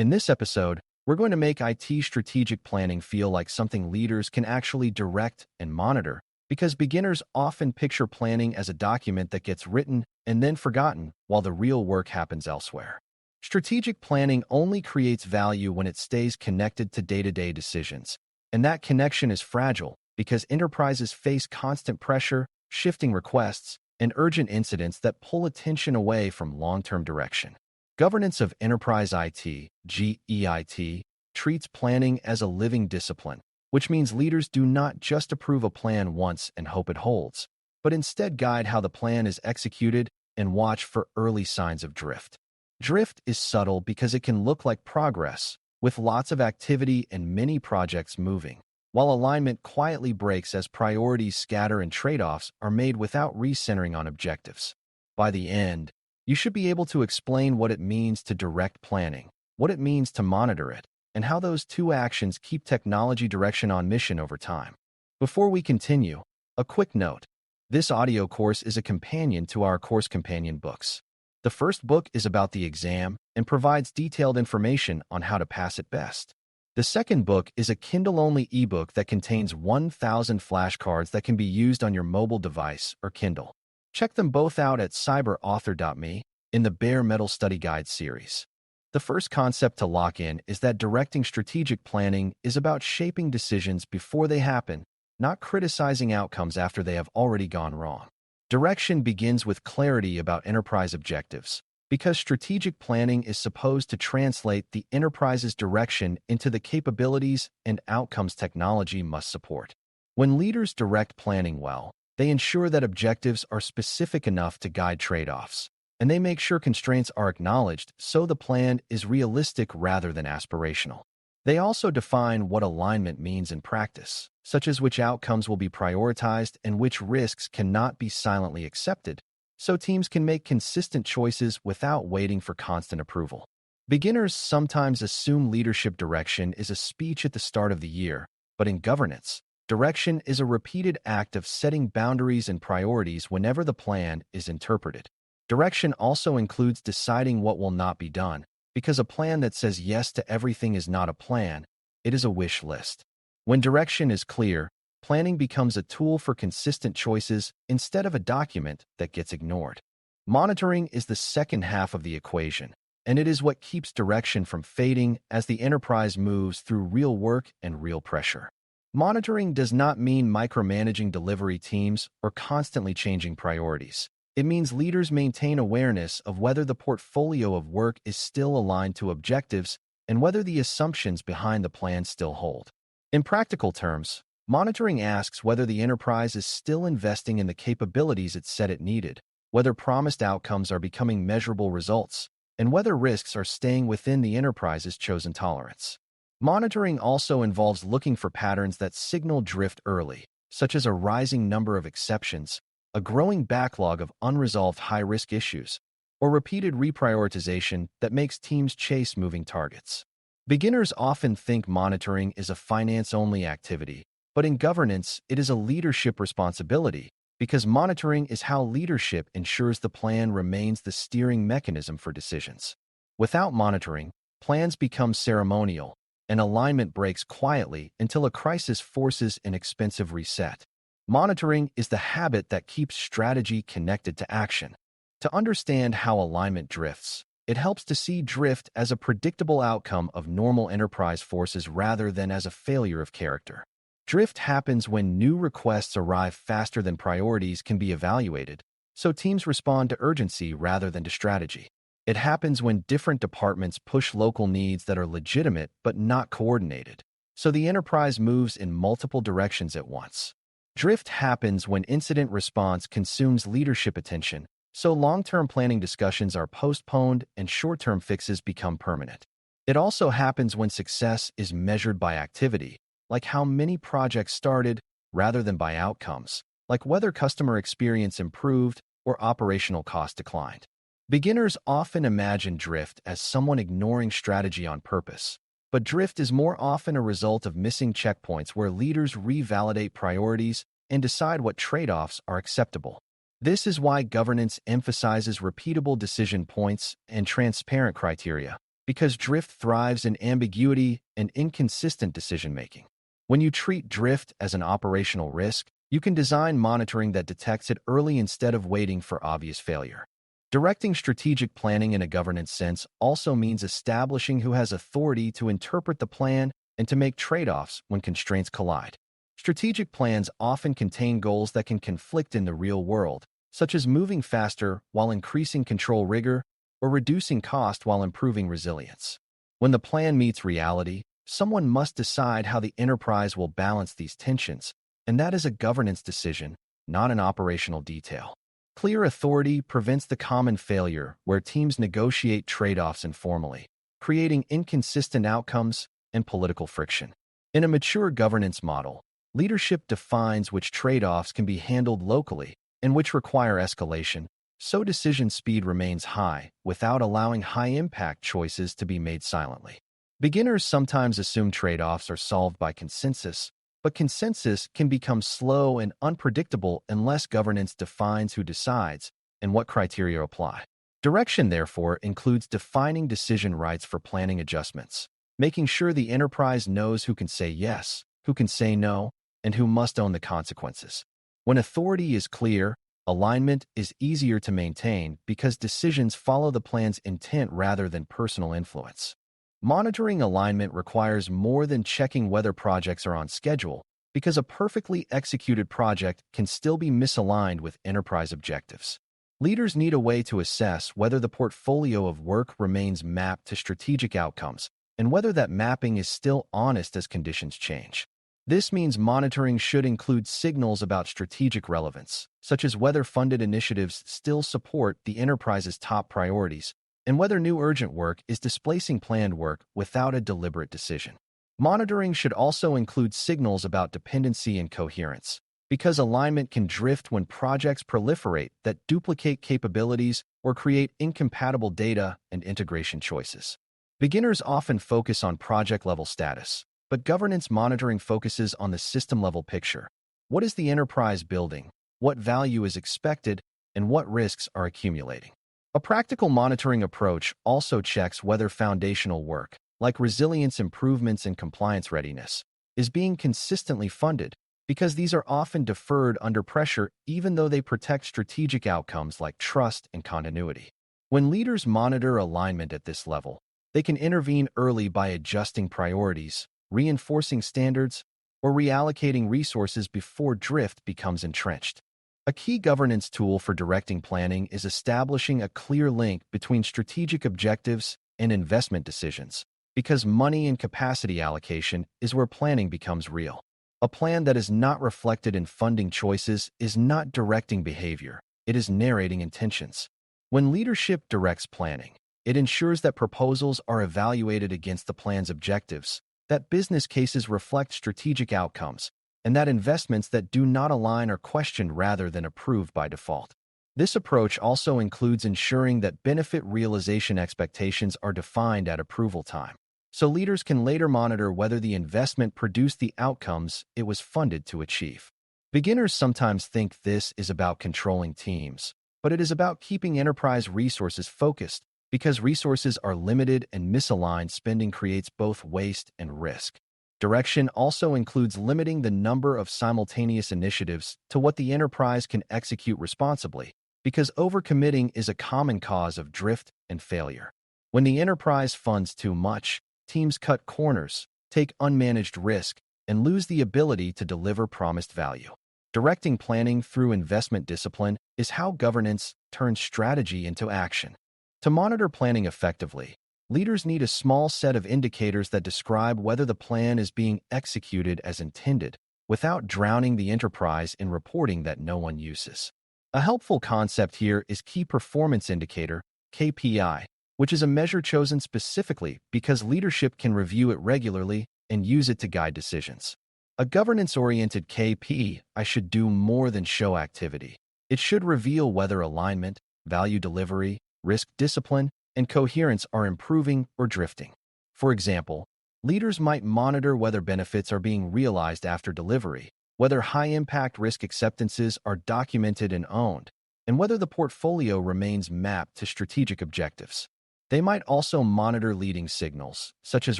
In this episode, we're going to make IT strategic planning feel like something leaders can actually direct and monitor, because beginners often picture planning as a document that gets written and then forgotten while the real work happens elsewhere. Strategic planning only creates value when it stays connected to day-to-day decisions, and that connection is fragile because enterprises face constant pressure, shifting requests, and urgent incidents that pull attention away from long-term direction. Governance of Enterprise IT, CGEIT, treats planning as a living discipline, which means leaders do not just approve a plan once and hope it holds, but instead guide how the plan is executed and watch for early signs of drift. Drift is subtle because it can look like progress, with lots of activity and many projects moving, while alignment quietly breaks as priorities scatter and trade-offs are made without recentering on objectives. By the end, you should be able to explain what it means to direct planning, what it means to monitor it, and how those two actions keep technology direction on mission over time. Before we continue, a quick note. This audio course is a companion to our course companion books. The first book is about the exam and provides detailed information on how to pass it best. The second book is a Kindle-only ebook that contains 1,000 flashcards that can be used on your mobile device or Kindle. Check them both out at Cyber.Author.me in the Bare Metal Study Guide series. The first concept to lock in is that directing strategic planning is about shaping decisions before they happen, not criticizing outcomes after they have already gone wrong. Direction begins with clarity about enterprise objectives, because strategic planning is supposed to translate the enterprise's direction into the capabilities and outcomes technology must support. When leaders direct planning well, they ensure that objectives are specific enough to guide trade-offs, and they make sure constraints are acknowledged so the plan is realistic rather than aspirational. They also define what alignment means in practice, such as which outcomes will be prioritized and which risks cannot be silently accepted, so teams can make consistent choices without waiting for constant approval. Beginners sometimes assume leadership direction is a speech at the start of the year, but in governance, direction is a repeated act of setting boundaries and priorities whenever the plan is interpreted. Direction also includes deciding what will not be done, because a plan that says yes to everything is not a plan, it is a wish list. When direction is clear, planning becomes a tool for consistent choices instead of a document that gets ignored. Monitoring is the second half of the equation, and it is what keeps direction from fading as the enterprise moves through real work and real pressure. Monitoring does not mean micromanaging delivery teams or constantly changing priorities. It means leaders maintain awareness of whether the portfolio of work is still aligned to objectives and whether the assumptions behind the plan still hold. In practical terms, monitoring asks whether the enterprise is still investing in the capabilities it said it needed, whether promised outcomes are becoming measurable results, and whether risks are staying within the enterprise's chosen tolerance. Monitoring also involves looking for patterns that signal drift early, such as a rising number of exceptions, a growing backlog of unresolved high-risk issues, or repeated reprioritization that makes teams chase moving targets. Beginners often think monitoring is a finance-only activity, but in governance, it is a leadership responsibility, because monitoring is how leadership ensures the plan remains the steering mechanism for decisions. Without monitoring, plans become ceremonial, and alignment breaks quietly until a crisis forces an expensive reset. Monitoring is the habit that keeps strategy connected to action. To understand how alignment drifts, it helps to see drift as a predictable outcome of normal enterprise forces rather than as a failure of character. Drift happens when new requests arrive faster than priorities can be evaluated, so teams respond to urgency rather than to strategy. It happens when different departments push local needs that are legitimate but not coordinated, so the enterprise moves in multiple directions at once. Drift happens when incident response consumes leadership attention, so long-term planning discussions are postponed and short-term fixes become permanent. It also happens when success is measured by activity, like how many projects started, rather than by outcomes, like whether customer experience improved or operational cost declined. Beginners often imagine drift as someone ignoring strategy on purpose, but drift is more often a result of missing checkpoints where leaders revalidate priorities and decide what trade-offs are acceptable. This is why governance emphasizes repeatable decision points and transparent criteria, because drift thrives in ambiguity and inconsistent decision-making. When you treat drift as an operational risk, you can design monitoring that detects it early instead of waiting for obvious failure. Directing strategic planning in a governance sense also means establishing who has authority to interpret the plan and to make trade-offs when constraints collide. Strategic plans often contain goals that can conflict in the real world, such as moving faster while increasing control rigor or reducing cost while improving resilience. When the plan meets reality, someone must decide how the enterprise will balance these tensions, and that is a governance decision, not an operational detail. Clear authority prevents the common failure where teams negotiate trade-offs informally, creating inconsistent outcomes and political friction. In a mature governance model, leadership defines which trade-offs can be handled locally and which require escalation, so decision speed remains high without allowing high-impact choices to be made silently. Beginners sometimes assume trade-offs are solved by consensus, but consensus can become slow and unpredictable unless governance defines who decides and what criteria apply. Direction, therefore, includes defining decision rights for planning adjustments, making sure the enterprise knows who can say yes, who can say no, and who must own the consequences. When authority is clear, alignment is easier to maintain because decisions follow the plan's intent rather than personal influence. Monitoring alignment requires more than checking whether projects are on schedule, because a perfectly executed project can still be misaligned with enterprise objectives. Leaders need a way to assess whether the portfolio of work remains mapped to strategic outcomes and whether that mapping is still honest as conditions change. This means monitoring should include signals about strategic relevance, such as whether funded initiatives still support the enterprise's top priorities and whether new urgent work is displacing planned work without a deliberate decision. Monitoring should also include signals about dependency and coherence, because alignment can drift when projects proliferate that duplicate capabilities or create incompatible data and integration choices. Beginners often focus on project-level status, but governance monitoring focuses on the system-level picture. What is the enterprise building? What value is expected? And what risks are accumulating? A practical monitoring approach also checks whether foundational work, like resilience improvements and compliance readiness, is being consistently funded, because these are often deferred under pressure even though they protect strategic outcomes like trust and continuity. When leaders monitor alignment at this level, they can intervene early by adjusting priorities, reinforcing standards, or reallocating resources before drift becomes entrenched. A key governance tool for directing planning is establishing a clear link between strategic objectives and investment decisions, because money and capacity allocation is where planning becomes real. A plan that is not reflected in funding choices is not directing behavior, it is narrating intentions. When leadership directs planning, it ensures that proposals are evaluated against the plan's objectives, that business cases reflect strategic outcomes, and that investments that do not align are questioned rather than approved by default. This approach also includes ensuring that benefit realization expectations are defined at approval time, so leaders can later monitor whether the investment produced the outcomes it was funded to achieve. Beginners sometimes think this is about controlling teams, but it is about keeping enterprise resources focused, because resources are limited and misaligned spending creates both waste and risk. Direction also includes limiting the number of simultaneous initiatives to what the enterprise can execute responsibly, because overcommitting is a common cause of drift and failure. When the enterprise funds too much, teams cut corners, take unmanaged risk, and lose the ability to deliver promised value. Directing planning through investment discipline is how governance turns strategy into action. To monitor planning effectively, leaders need a small set of indicators that describe whether the plan is being executed as intended, without drowning the enterprise in reporting that no one uses. A helpful concept here is Key Performance Indicator, KPI, which is a measure chosen specifically because leadership can review it regularly and use it to guide decisions. A governance-oriented KPI should do more than show activity. It should reveal whether alignment, value delivery, risk discipline, and coherence are improving or drifting. For example, leaders might monitor whether benefits are being realized after delivery, whether high-impact risk acceptances are documented and owned, and whether the portfolio remains mapped to strategic objectives. They might also monitor leading signals, such as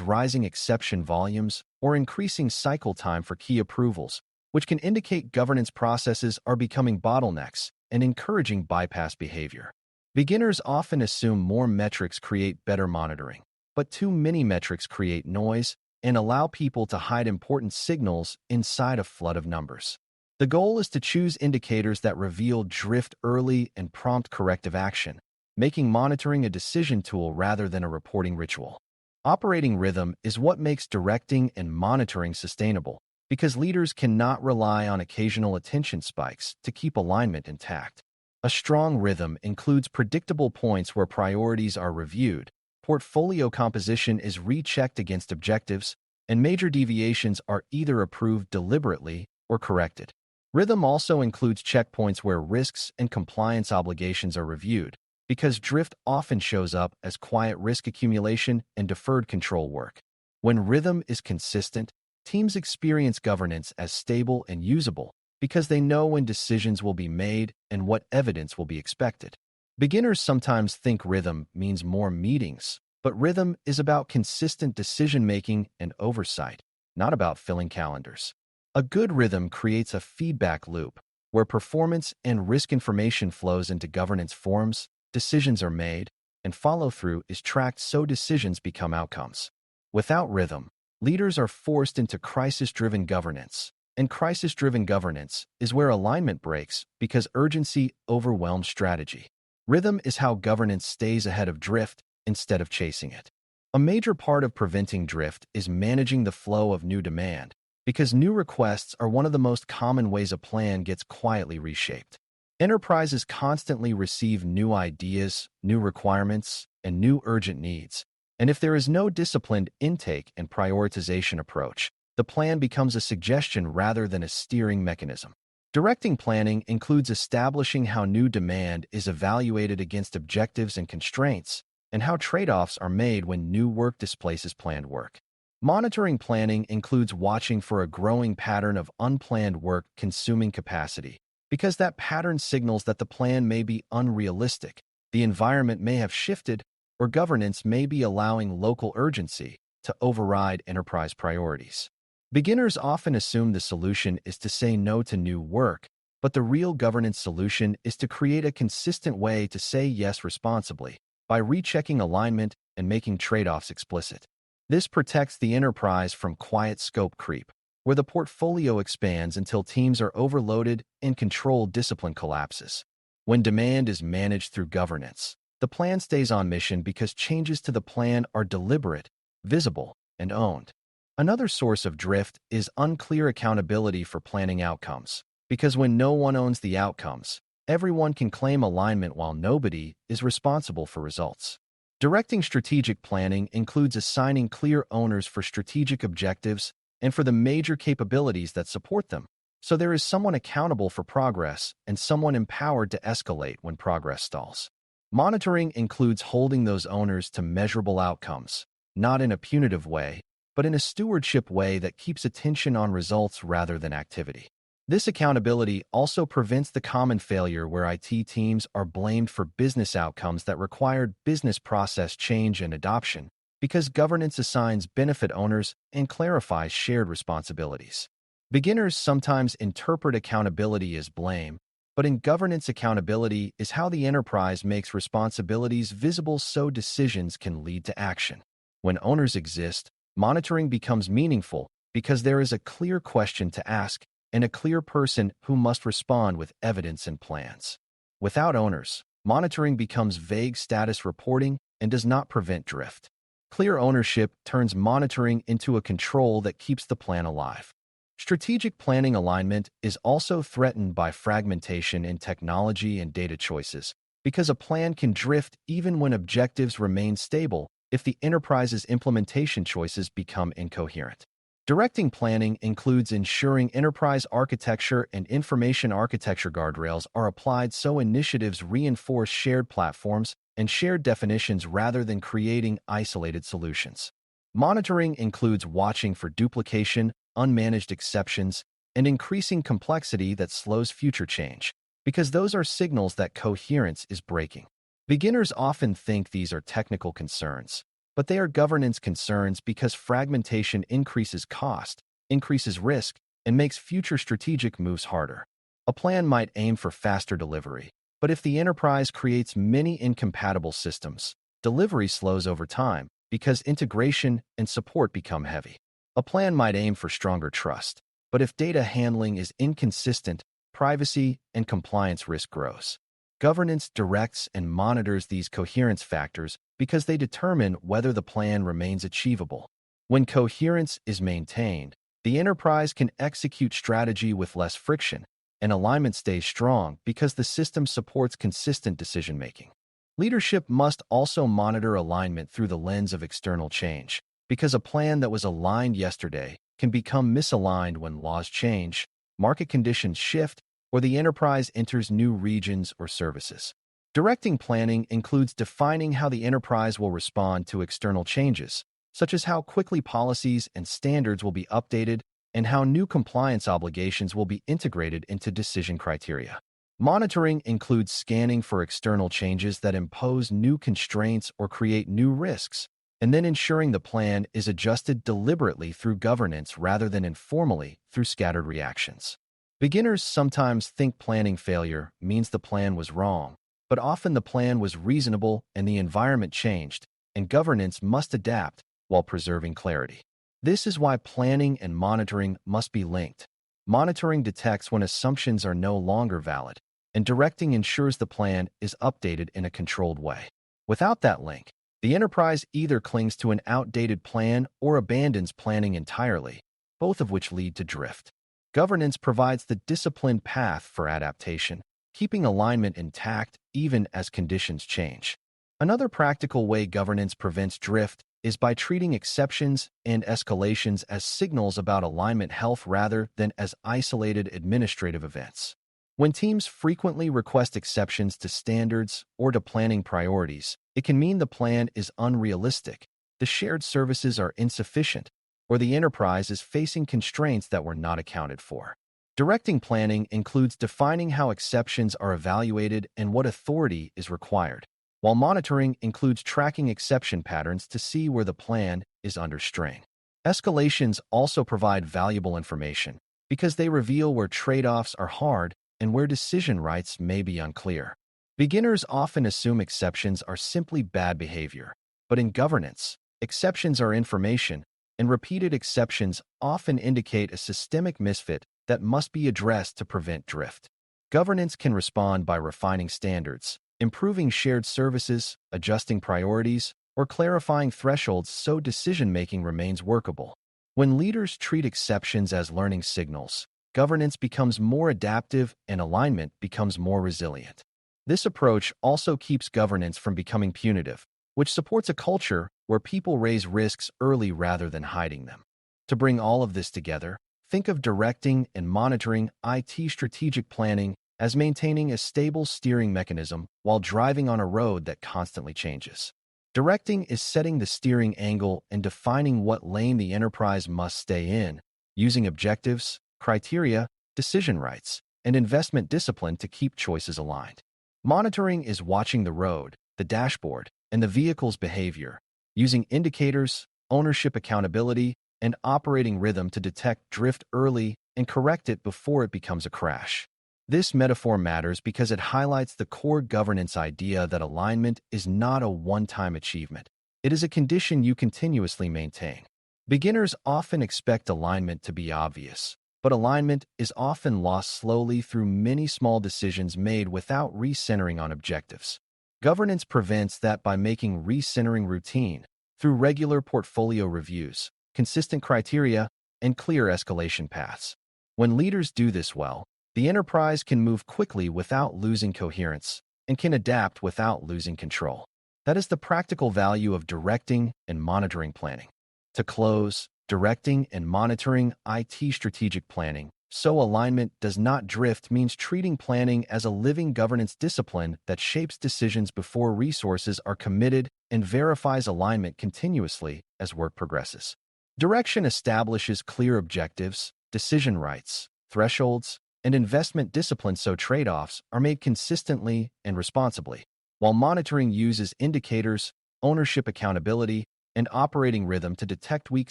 rising exception volumes or increasing cycle time for key approvals, which can indicate governance processes are becoming bottlenecks and encouraging bypass behavior. Beginners often assume more metrics create better monitoring, but too many metrics create noise and allow people to hide important signals inside a flood of numbers. The goal is to choose indicators that reveal drift early and prompt corrective action, making monitoring a decision tool rather than a reporting ritual. Operating rhythm is what makes directing and monitoring sustainable, because leaders cannot rely on occasional attention spikes to keep alignment intact. A strong rhythm includes predictable points where priorities are reviewed, portfolio composition is rechecked against objectives, and major deviations are either approved deliberately or corrected. Rhythm also includes checkpoints where risks and compliance obligations are reviewed, because drift often shows up as quiet risk accumulation and deferred control work. When rhythm is consistent, teams experience governance as stable and usable because they know when decisions will be made and what evidence will be expected. Beginners sometimes think rhythm means more meetings, but rhythm is about consistent decision-making and oversight, not about filling calendars. A good rhythm creates a feedback loop where performance and risk information flows into governance forums, decisions are made, and follow-through is tracked so decisions become outcomes. Without rhythm, leaders are forced into crisis-driven governance, and crisis-driven governance is where alignment breaks because urgency overwhelms strategy. Rhythm is how governance stays ahead of drift instead of chasing it. A major part of preventing drift is managing the flow of new demand, because new requests are one of the most common ways a plan gets quietly reshaped. Enterprises constantly receive new ideas, new requirements, and new urgent needs. And if there is no disciplined intake and prioritization approach, the plan becomes a suggestion rather than a steering mechanism. Directing planning includes establishing how new demand is evaluated against objectives and constraints, and how trade-offs are made when new work displaces planned work. Monitoring planning includes watching for a growing pattern of unplanned work consuming capacity, because that pattern signals that the plan may be unrealistic, the environment may have shifted, or governance may be allowing local urgency to override enterprise priorities. Beginners often assume the solution is to say no to new work, but the real governance solution is to create a consistent way to say yes responsibly by rechecking alignment and making trade-offs explicit. This protects the enterprise from quiet scope creep, where the portfolio expands until teams are overloaded and controlled discipline collapses. When demand is managed through governance, the plan stays on mission because changes to the plan are deliberate, visible, and owned. Another source of drift is unclear accountability for planning outcomes, because when no one owns the outcomes, everyone can claim alignment while nobody is responsible for results. Directing strategic planning includes assigning clear owners for strategic objectives and for the major capabilities that support them, so there is someone accountable for progress and someone empowered to escalate when progress stalls. Monitoring includes holding those owners to measurable outcomes, not in a punitive way, but in a stewardship way that keeps attention on results rather than activity. This accountability also prevents the common failure where IT teams are blamed for business outcomes that required business process change and adoption, because governance assigns benefit owners and clarifies shared responsibilities. Beginners sometimes interpret accountability as blame, but in governance, accountability is how the enterprise makes responsibilities visible so decisions can lead to action. When owners exist, monitoring becomes meaningful because there is a clear question to ask and a clear person who must respond with evidence and plans. Without owners, monitoring becomes vague status reporting and does not prevent drift. Clear ownership turns monitoring into a control that keeps the plan alive. Strategic planning alignment is also threatened by fragmentation in technology and data choices, because a plan can drift even when objectives remain stable if the enterprise's implementation choices become incoherent. Directing planning includes ensuring enterprise architecture and information architecture guardrails are applied so initiatives reinforce shared platforms and shared definitions rather than creating isolated solutions. Monitoring includes watching for duplication, unmanaged exceptions, and increasing complexity that slows future change, because those are signals that coherence is breaking. Beginners often think these are technical concerns, but they are governance concerns because fragmentation increases cost, increases risk, and makes future strategic moves harder. A plan might aim for faster delivery, but if the enterprise creates many incompatible systems, delivery slows over time because integration and support become heavy. A plan might aim for stronger trust, but if data handling is inconsistent, privacy and compliance risk grows. Governance directs and monitors these coherence factors because they determine whether the plan remains achievable. When coherence is maintained, the enterprise can execute strategy with less friction, and alignment stays strong because the system supports consistent decision-making. Leadership must also monitor alignment through the lens of external change, because a plan that was aligned yesterday can become misaligned when laws change, market conditions shift, or the enterprise enters new regions or services. Directing planning includes defining how the enterprise will respond to external changes, such as how quickly policies and standards will be updated and how new compliance obligations will be integrated into decision criteria. Monitoring includes scanning for external changes that impose new constraints or create new risks, and then ensuring the plan is adjusted deliberately through governance rather than informally through scattered reactions. Beginners sometimes think planning failure means the plan was wrong, but often the plan was reasonable and the environment changed, and governance must adapt while preserving clarity. This is why planning and monitoring must be linked. Monitoring detects when assumptions are no longer valid, and directing ensures the plan is updated in a controlled way. Without that link, the enterprise either clings to an outdated plan or abandons planning entirely, both of which lead to drift. Governance provides the disciplined path for adaptation, keeping alignment intact even as conditions change. Another practical way governance prevents drift is by treating exceptions and escalations as signals about alignment health rather than as isolated administrative events. When teams frequently request exceptions to standards or to planning priorities, it can mean the plan is unrealistic, the shared services are insufficient, or the enterprise is facing constraints that were not accounted for. Directing planning includes defining how exceptions are evaluated and what authority is required, while monitoring includes tracking exception patterns to see where the plan is under strain. Escalations also provide valuable information because they reveal where trade-offs are hard and where decision rights may be unclear. Beginners often assume exceptions are simply bad behavior, but in governance, exceptions are information, and repeated exceptions often indicate a systemic misfit that must be addressed to prevent drift. Governance can respond by refining standards, improving shared services, adjusting priorities, or clarifying thresholds so decision-making remains workable. When leaders treat exceptions as learning signals, governance becomes more adaptive and alignment becomes more resilient. This approach also keeps governance from becoming punitive, which supports a culture where people raise risks early rather than hiding them. To bring all of this together, think of directing and monitoring IT strategic planning as maintaining a stable steering mechanism while driving on a road that constantly changes. Directing is setting the steering angle and defining what lane the enterprise must stay in, using objectives, criteria, decision rights, and investment discipline to keep choices aligned. Monitoring is watching the road, the dashboard, and the vehicle's behavior, using indicators, ownership accountability, and operating rhythm to detect drift early and correct it before it becomes a crash. This metaphor matters because it highlights the core governance idea that alignment is not a one-time achievement. It is a condition you continuously maintain. Beginners often expect alignment to be obvious, but alignment is often lost slowly through many small decisions made without recentering on objectives. Governance prevents that by making recentering routine through regular portfolio reviews, consistent criteria, and clear escalation paths. When leaders do this well, the enterprise can move quickly without losing coherence and can adapt without losing control. That is the practical value of directing and monitoring planning. To close, directing and monitoring IT strategic planning so alignment does not drift means treating planning as a living governance discipline that shapes decisions before resources are committed and verifies alignment continuously as work progresses. Direction establishes clear objectives, decision rights, thresholds, and investment discipline so trade-offs are made consistently and responsibly. while monitoring uses indicators, ownership accountability, and operating rhythm to detect weak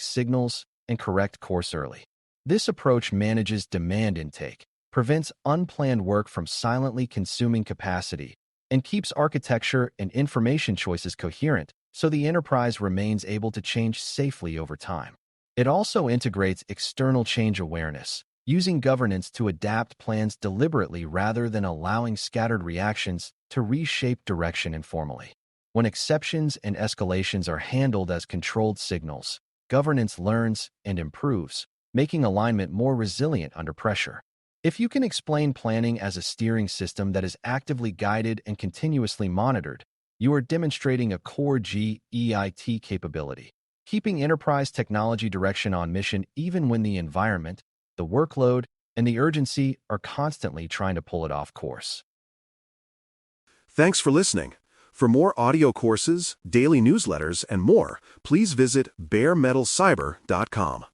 signals and correct course early. This approach manages demand intake, prevents unplanned work from silently consuming capacity, and keeps architecture and information choices coherent so the enterprise remains able to change safely over time. It also integrates external change awareness, using governance to adapt plans deliberately rather than allowing scattered reactions to reshape direction informally. When exceptions and escalations are handled as controlled signals, governance learns and improves, making alignment more resilient under pressure. If you can explain planning as a steering system that is actively guided and continuously monitored, you are demonstrating a core CGEIT capability, keeping enterprise technology direction on mission even when the environment, the workload, and the urgency are constantly trying to pull it off course. Thanks for listening. For more audio courses, daily newsletters, and more, please visit baremetalcyber.com.